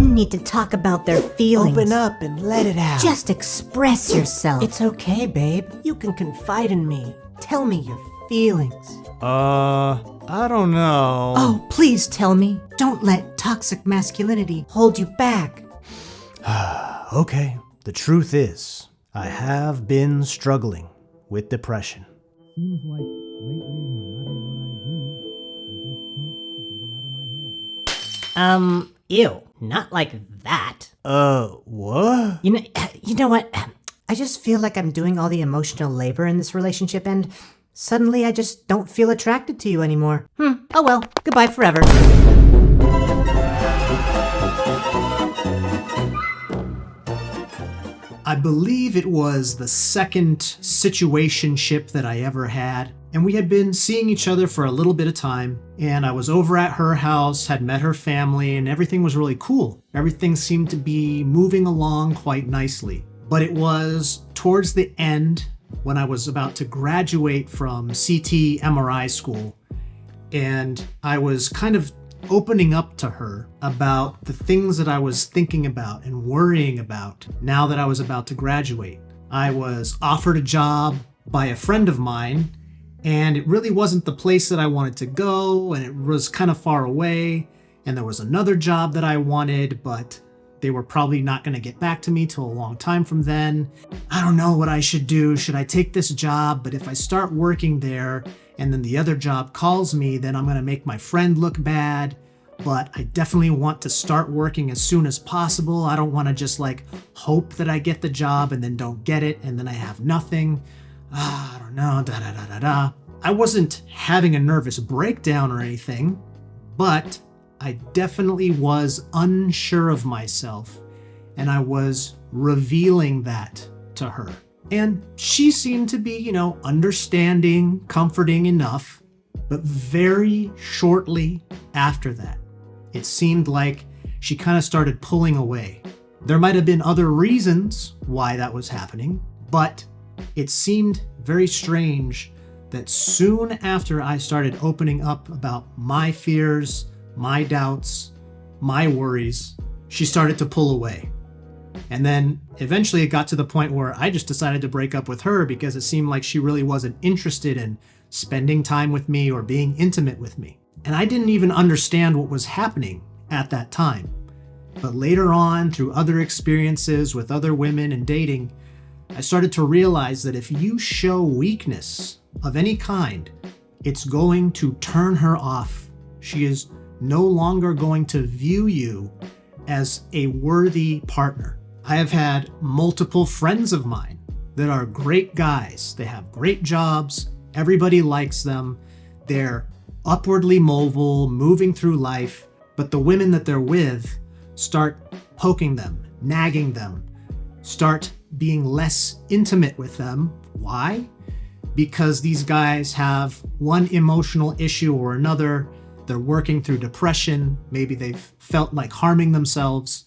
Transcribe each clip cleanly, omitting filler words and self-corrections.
Women need to talk about their feelings. Open up and let it out. Just express yourself. It's okay, babe. You can confide in me. Tell me your feelings. I don't know. Oh, please tell me. Don't let toxic masculinity hold you back. Okay, the truth is, I have been struggling with depression. Seems like lately, no matter what I do, I just can't get it out of my head. Ew. Not like that. What? You know what? I just feel like I'm doing all the emotional labor in this relationship and suddenly I just don't feel attracted to you anymore. Oh well, goodbye forever. I believe it was the second situationship that I ever had, and we had been seeing each other for a little bit of time, and I was over at her house, had met her family, and everything was really cool. Everything seemed to be moving along quite nicely. But it was towards the end when I was about to graduate from CT MRI school, and I was kind of opening up to her about the things that I was thinking about and worrying about now that I was about to graduate. I was offered a job by a friend of mine, and it really wasn't the place that I wanted to go, and it was kind of far away, and there was another job that I wanted, but they were probably not going to get back to me till a long time from then. I don't know what I should do. Should I take this job? But if I start working there and then the other job calls me, then I'm going to make my friend look bad. But I definitely want to start working as soon as possible. I don't want to just hope that I get the job and then don't get it and then I have nothing. I don't know, I wasn't having a nervous breakdown or anything, but I definitely was unsure of myself, and I was revealing that to her. And she seemed to be, understanding, comforting enough, but very shortly after that, it seemed like she kind of started pulling away. There might have been other reasons why that was happening, but it seemed very strange that soon after I started opening up about my fears, my doubts, my worries, she started to pull away. And then eventually it got to the point where I just decided to break up with her because it seemed like she really wasn't interested in spending time with me or being intimate with me. And I didn't even understand what was happening at that time. But later on, through other experiences with other women and dating, I started to realize that if you show weakness of any kind, it's going to turn her off. She is no longer going to view you as a worthy partner. I have had multiple friends of mine that are great guys. They have great jobs. Everybody likes them. They're upwardly mobile, moving through life. But the women that they're with start poking them, nagging them, start being less intimate with them. Why? Because these guys have one emotional issue or another. They're working through depression. Maybe they've felt like harming themselves,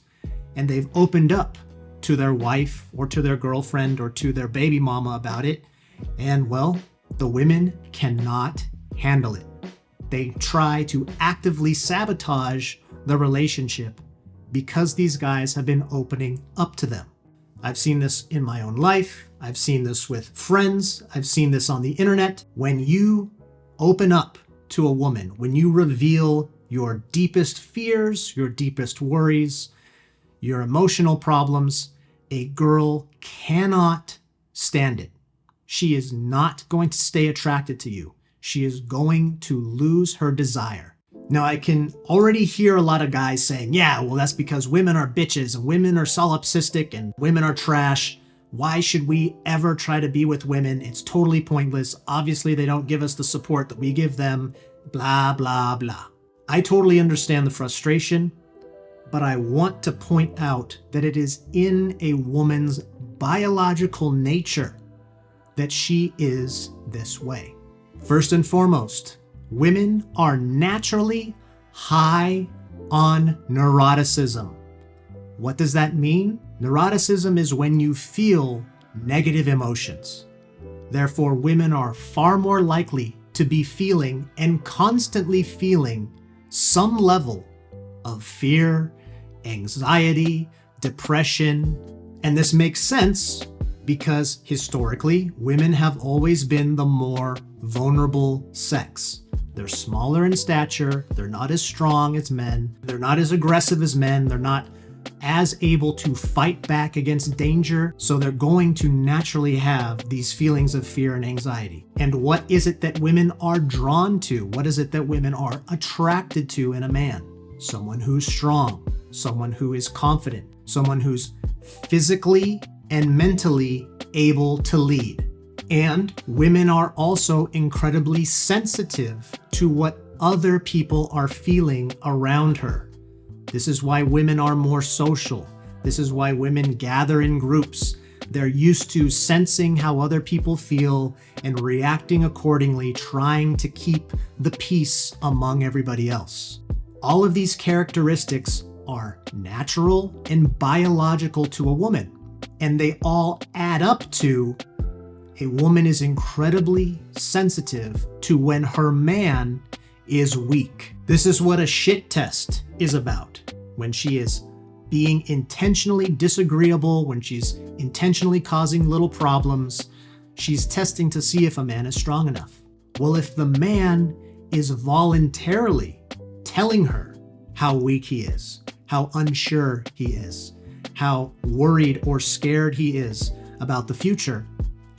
and they've opened up to their wife or to their girlfriend or to their baby mama about it. And well, the women cannot handle it. They try to actively sabotage the relationship because these guys have been opening up to them. I've seen this in my own life. I've seen this with friends. I've seen this on the internet. When you open up to a woman, when you reveal your deepest fears, your deepest worries, your emotional problems, a girl cannot stand it. She is not going to stay attracted to you. She is going to lose her desire. Now, I can already hear a lot of guys saying, yeah, well, that's because women are bitches and women are solipsistic and women are trash. Why should we ever try to be with women? It's totally pointless. Obviously, they don't give us the support that we give them. Blah, blah, blah. I totally understand the frustration, but I want to point out that it is in a woman's biological nature that she is this way. First and foremost, women are naturally high on neuroticism. What does that mean? Neuroticism is when you feel negative emotions. Therefore, women are far more likely to be feeling and constantly feeling some level of fear, anxiety, depression. And this makes sense because historically, women have always been the more vulnerable sex. They're smaller in stature, they're not as strong as men, they're not as aggressive as men, they're not as able to fight back against danger, so they're going to naturally have these feelings of fear and anxiety. And what is it that women are drawn to? What is it that women are attracted to in a man? Someone who's strong, someone who is confident, someone who's physically and mentally able to lead. And women are also incredibly sensitive to what other people are feeling around her. This is why women are more social. This is why women gather in groups. They're used to sensing how other people feel and reacting accordingly, trying to keep the peace among everybody else. All of these characteristics are natural and biological to a woman, and they all add up to a woman is incredibly sensitive to when her man is weak. This is what a shit test is about. When she is being intentionally disagreeable, when she's intentionally causing little problems, she's testing to see if a man is strong enough. Well, if the man is voluntarily telling her how weak he is, how unsure he is, how worried or scared he is about the future,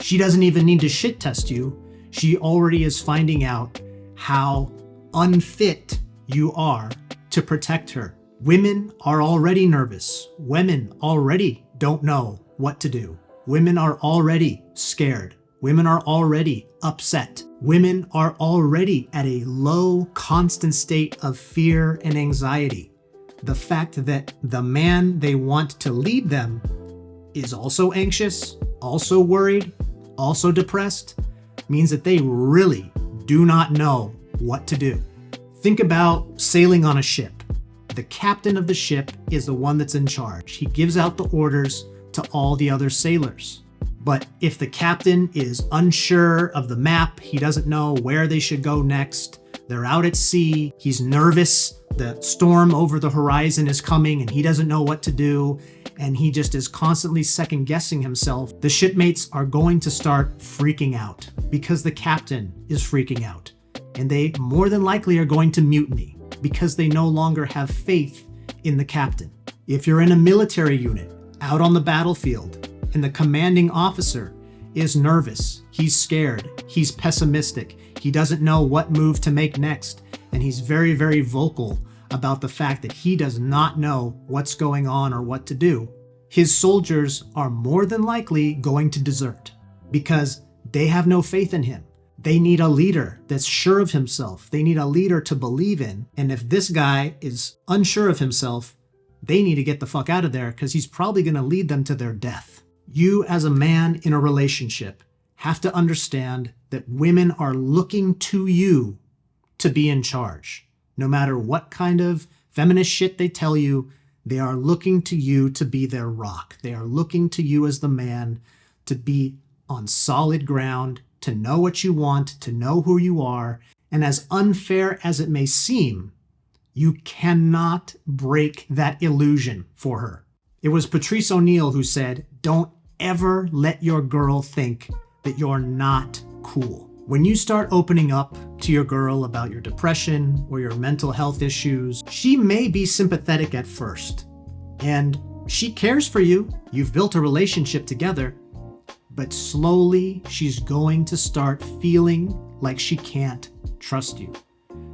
she doesn't even need to shit test you. She already is finding out how unfit you are to protect her. Women are already nervous. Women already don't know what to do. Women are already scared. Women are already upset. Women are already at a low, constant state of fear and anxiety. The fact that the man they want to lead them is also anxious, also worried, also depressed, means that they really do not know what to do. Think about sailing on a ship. The captain of the ship is the one that's in charge. He gives out the orders to all the other sailors. But if the captain is unsure of the map, he doesn't know where they should go next, they're out at sea, he's nervous, the storm over the horizon is coming and he doesn't know what to do, and he just is constantly second guessing himself, the shipmates are going to start freaking out because the captain is freaking out. And they more than likely are going to mutiny because they no longer have faith in the captain. If you're in a military unit out on the battlefield and the commanding officer is nervous, he's scared, he's pessimistic, he doesn't know what move to make next, and he's very, very vocal about the fact that he does not know what's going on or what to do, his soldiers are more than likely going to desert because they have no faith in him. They need a leader that's sure of himself. They need a leader to believe in. And if this guy is unsure of himself, they need to get the fuck out of there because he's probably going to lead them to their death. You as a man in a relationship have to understand that women are looking to you to be in charge. No matter what kind of feminist shit they tell you, they are looking to you to be their rock. They are looking to you as the man to be on solid ground, to know what you want, to know who you are. And as unfair as it may seem, you cannot break that illusion for her. It was Patrice O'Neal who said, "Don't ever let your girl think that you're not cool." When you start opening up to your girl about your depression or your mental health issues, she may be sympathetic at first, and she cares for you. You've built a relationship together, but slowly she's going to start feeling like she can't trust you.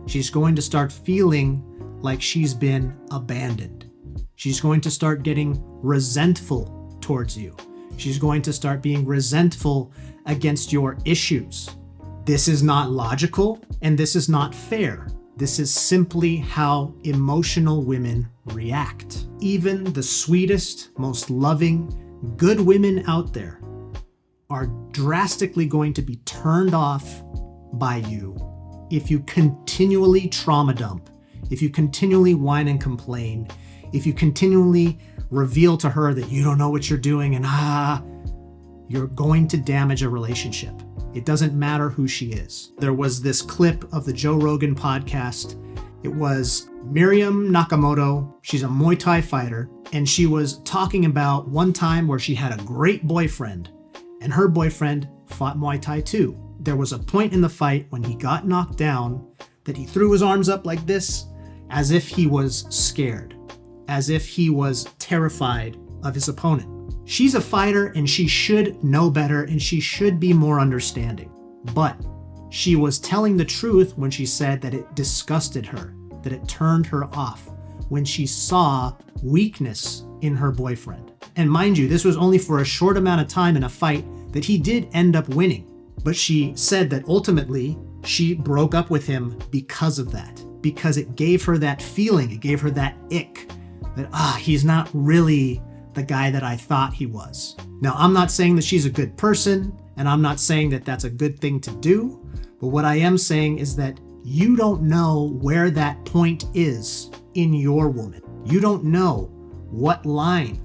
She's going to start feeling like she's been abandoned. She's going to start getting resentful towards you. She's going to start being resentful against your issues. This is not logical and this is not fair. This is simply how emotional women react. Even the sweetest, most loving, good women out there are drastically going to be turned off by you if you continually trauma dump, if you continually whine and complain, if you continually reveal to her that you don't know what you're doing and you're going to damage a relationship. It doesn't matter who she is. There was this clip of the Joe Rogan podcast. It was Miriam Nakamoto, she's a Muay Thai fighter, and she was talking about one time where she had a great boyfriend, and her boyfriend fought Muay Thai too. There was a point in the fight when he got knocked down that he threw his arms up like this, as if he was scared, as if he was terrified of his opponent. She's a fighter and she should know better and she should be more understanding. But she was telling the truth when she said that it disgusted her, that it turned her off when she saw weakness in her boyfriend. And mind you, this was only for a short amount of time in a fight that he did end up winning. But she said that ultimately she broke up with him because of that, because it gave her that feeling, it gave her that ick that, he's not really the guy that I thought he was. Now, I'm not saying that she's a good person, and I'm not saying that that's a good thing to do, but what I am saying is that you don't know where that point is in your woman. You don't know what line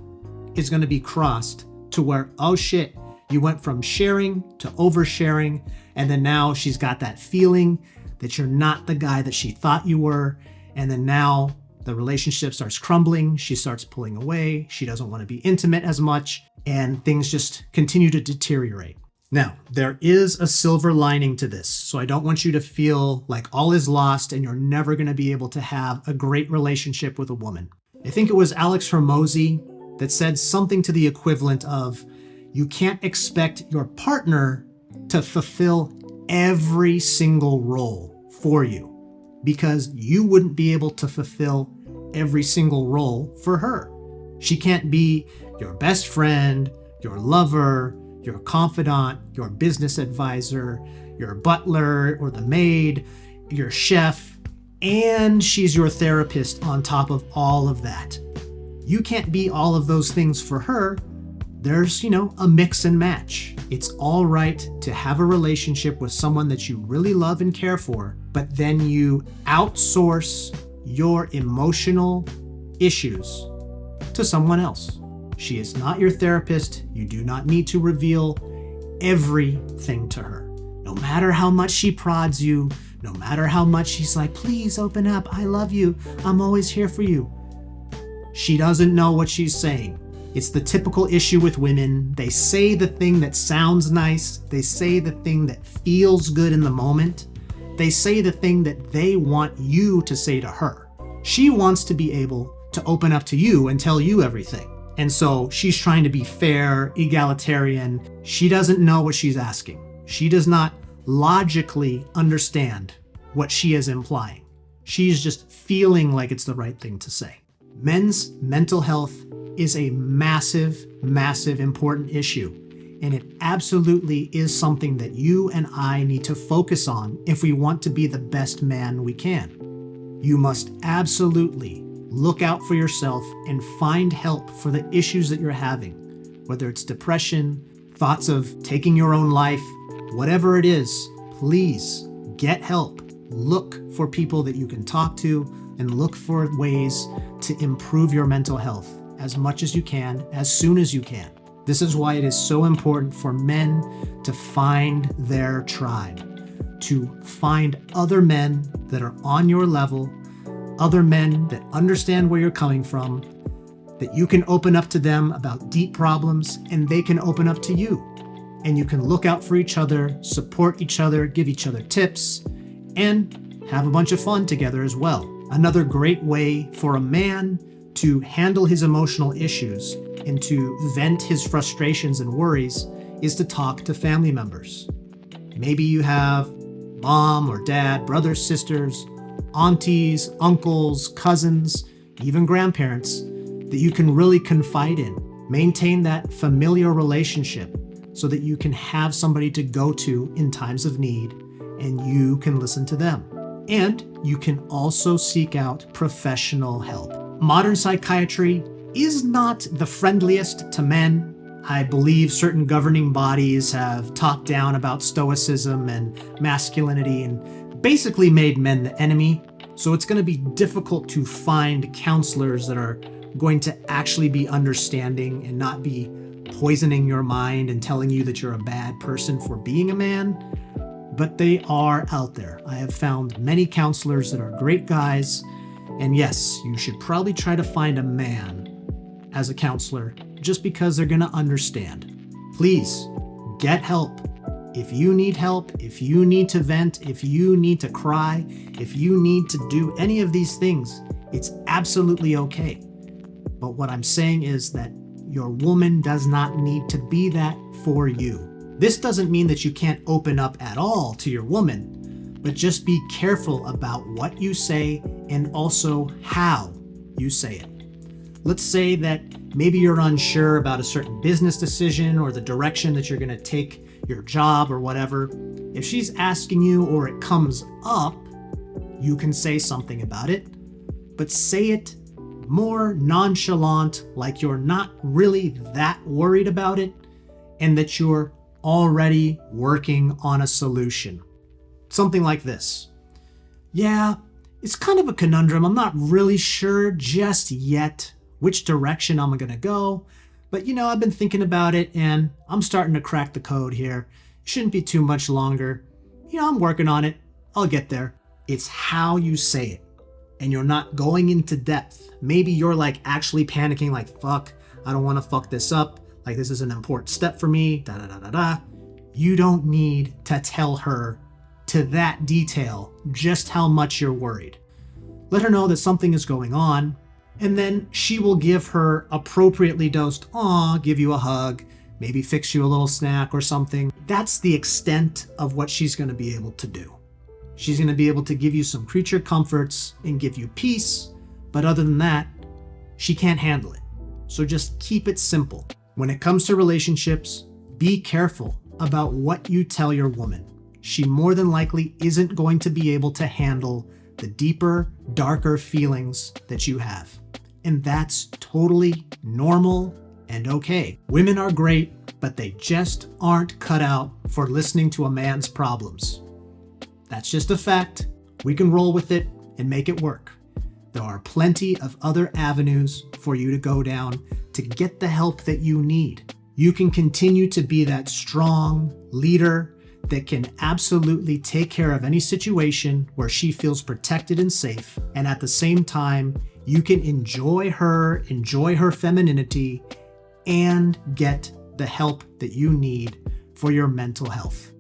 is going to be crossed to where, oh shit, you went from sharing to oversharing, and then now she's got that feeling that you're not the guy that she thought you were, and then now the relationship starts crumbling, she starts pulling away, she doesn't want to be intimate as much, and things just continue to deteriorate. Now, there is a silver lining to this, so I don't want you to feel like all is lost and you're never going to be able to have a great relationship with a woman. I think it was Alex Hormozy that said something to the equivalent of, you can't expect your partner to fulfill every single role for you because you wouldn't be able to fulfill every single role for her. She can't be your best friend, your lover, your confidant, your business advisor, your butler or the maid, your chef, and she's your therapist on top of all of that. You can't be all of those things for her. There's, a mix and match. It's all right to have a relationship with someone that you really love and care for, but then you outsource your emotional issues to someone else. She is not your therapist. You do not need to reveal everything to her. No matter how much she prods you, no matter how much she's like, please open up, I love you, I'm always here for you. She doesn't know what she's saying. It's the typical issue with women. They say the thing that sounds nice. They say the thing that feels good in the moment. They say the thing that they want you to say to her. She wants to be able to open up to you and tell you everything. And so she's trying to be fair, egalitarian. She doesn't know what she's asking. She does not logically understand what she is implying. She's just feeling like it's the right thing to say. Men's mental health is a massive, massive important issue. And it absolutely is something that you and I need to focus on if we want to be the best man we can. You must absolutely look out for yourself and find help for the issues that you're having, whether it's depression, thoughts of taking your own life, whatever it is, please get help. Look for people that you can talk to and look for ways to improve your mental health as much as you can, as soon as you can. This is why it is so important for men to find their tribe, to find other men that are on your level, other men that understand where you're coming from, that you can open up to them about deep problems and they can open up to you. And you can look out for each other, support each other, give each other tips, and have a bunch of fun together as well. Another great way for a man to handle his emotional issues and to vent his frustrations and worries is to talk to family members. Maybe you have mom or dad, brothers, sisters, aunties, uncles, cousins, even grandparents that you can really confide in. Maintain that familiar relationship so that you can have somebody to go to in times of need and you can listen to them. And you can also seek out professional help. Modern psychiatry is not the friendliest to men. I believe certain governing bodies have talked down about stoicism and masculinity and basically made men the enemy. So it's going to be difficult to find counselors that are going to actually be understanding and not be poisoning your mind and telling you that you're a bad person for being a man. But they are out there. I have found many counselors that are great guys And yes, you should probably try to find a man as a counselor just because they're going to understand. Please get help. If you need help, if you need to vent, if you need to cry, if you need to do any of these things, it's absolutely okay. But what I'm saying is that your woman does not need to be that for you. This doesn't mean that you can't open up at all to your woman, but just be careful about what you say and also how you say it. Let's say that maybe you're unsure about a certain business decision or the direction that you're going to take your job or whatever. If she's asking you or it comes up, you can say something about it, but say it more nonchalant, like you're not really that worried about it and that you're already working on a solution. Something like this. Yeah, it's kind of a conundrum. I'm not really sure just yet which direction I'm going to go, but I've been thinking about it and I'm starting to crack the code here. Shouldn't be too much longer. I'm working on it. I'll get there. It's how you say it. And you're not going into depth. Maybe you're like actually panicking, like, fuck, I don't want to fuck this up. Like, this is an important step for me, da da da da da. You don't need to tell her to that detail just how much you're worried. Let her know that something is going on, and then she will give her appropriately dosed aw, give you a hug, maybe fix you a little snack or something. That's the extent of what she's going to be able to do. She's going to be able to give you some creature comforts and give you peace, but other than that, she can't handle it. So just keep it simple. When it comes to relationships, be careful about what you tell your woman. She more than likely isn't going to be able to handle the deeper, darker feelings that you have. And that's totally normal and okay. Women are great, but they just aren't cut out for listening to a man's problems. That's just a fact. We can roll with it and make it work. There are plenty of other avenues for you to go down to get the help that you need. You can continue to be that strong leader that can absolutely take care of any situation where she feels protected and safe. And at the same time, you can enjoy her femininity, and get the help that you need for your mental health.